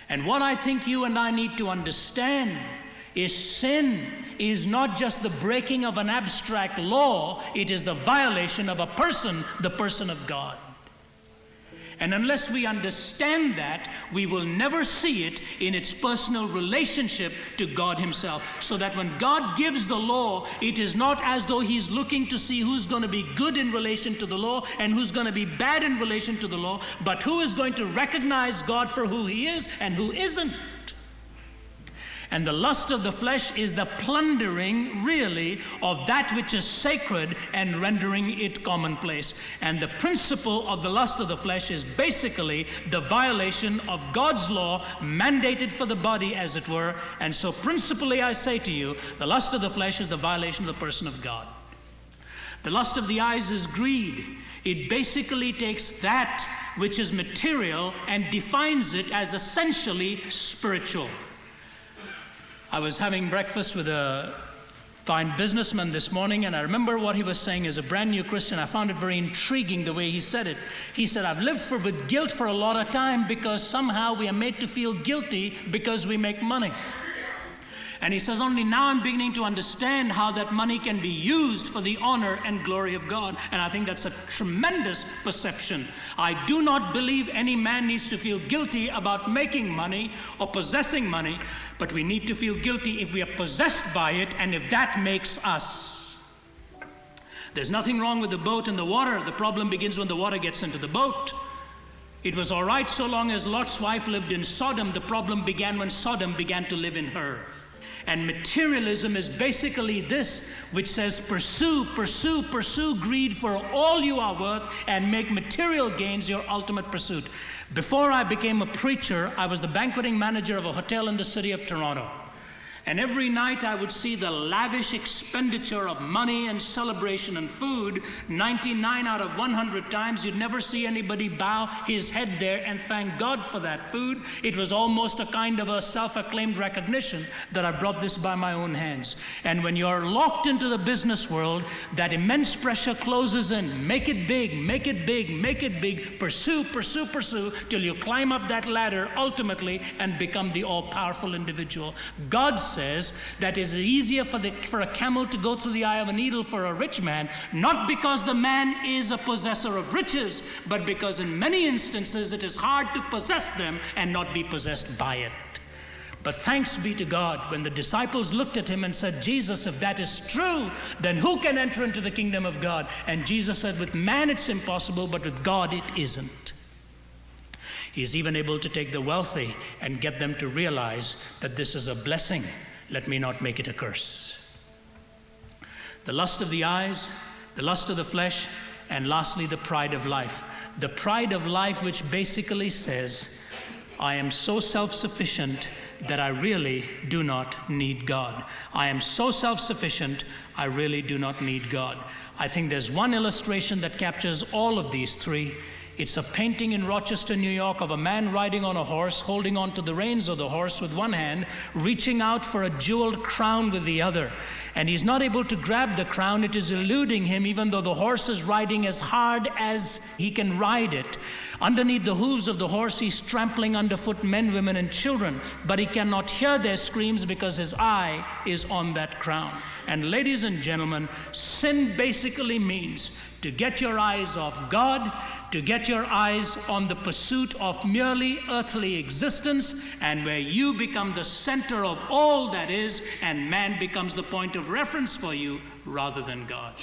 And what I think you and I need to understand is sin is not just the breaking of an abstract law, it is the violation of a person, the person of God. And unless we understand that, we will never see it in its personal relationship to God himself. So that when God gives the law, it is not as though he's looking to see who's going to be good in relation to the law and who's going to be bad in relation to the law, but who is going to recognize God for who he is and who isn't. And the lust of the flesh is the plundering, really, of that which is sacred and rendering it commonplace. And the principle of the lust of the flesh is basically the violation of God's law, mandated for the body, as it were. And so principally, I say to you, the lust of the flesh is the violation of the person of God. The lust of the eyes is greed. It basically takes that which is material and defines it as essentially spiritual. I was having breakfast with a fine businessman this morning, and I remember what he was saying as a brand new Christian. I found it very intriguing the way he said it. He said, I've lived with guilt for a lot of time because somehow we are made to feel guilty because we make money. And he says, only now I'm beginning to understand how that money can be used for the honor and glory of God. And I think that's a tremendous perception. I do not believe any man needs to feel guilty about making money or possessing money, but we need to feel guilty if we are possessed by it and if that makes us. There's nothing wrong with the boat and the water. The problem begins when the water gets into the boat. It was all right so long as Lot's wife lived in Sodom. The problem began when Sodom began to live in her. And materialism is basically this, which says pursue greed for all you are worth and make material gains your ultimate pursuit. Before I became a preacher, I was the banqueting manager of a hotel in the city of Toronto. And every night I would see the lavish expenditure of money and celebration and food. 99 out of 100 times you'd never see anybody bow his head there and thank God for that food. It was almost a kind of a self-acclaimed recognition that I brought this by my own hands. And when you're locked into the business world, that immense pressure closes in. Make it big, make it big, make it big. Pursue till you climb up that ladder ultimately and become the all-powerful individual. God says that it is easier for a camel to go through the eye of a needle for a rich man, not because the man is a possessor of riches, but because in many instances it is hard to possess them and not be possessed by it. But thanks be to God, when the disciples looked at him and said, Jesus, if that is true, then who can enter into the kingdom of God? And Jesus said, with man it's impossible, but with God it isn't. He's even able to take the wealthy and get them to realize that this is a blessing. Let me not make it a curse. The lust of the eyes, the lust of the flesh, and lastly, the pride of life. The pride of life, which basically says, I am so self-sufficient that I really do not need God. I am so self-sufficient, I really do not need God. I think there's one illustration that captures all of these three. It's a painting in Rochester, New York, of a man riding on a horse, holding on to the reins of the horse with one hand, reaching out for a jeweled crown with the other. And he's not able to grab the crown. It is eluding him, even though the horse is riding as hard as he can ride it. Underneath the hooves of the horse, he's trampling underfoot men, women, and children. But he cannot hear their screams because his eye is on that crown. And ladies and gentlemen, sin basically means to get your eyes off God, to get your eyes on the pursuit of merely earthly existence, and where you become the center of all that is, and man becomes the point of reference for you rather than God.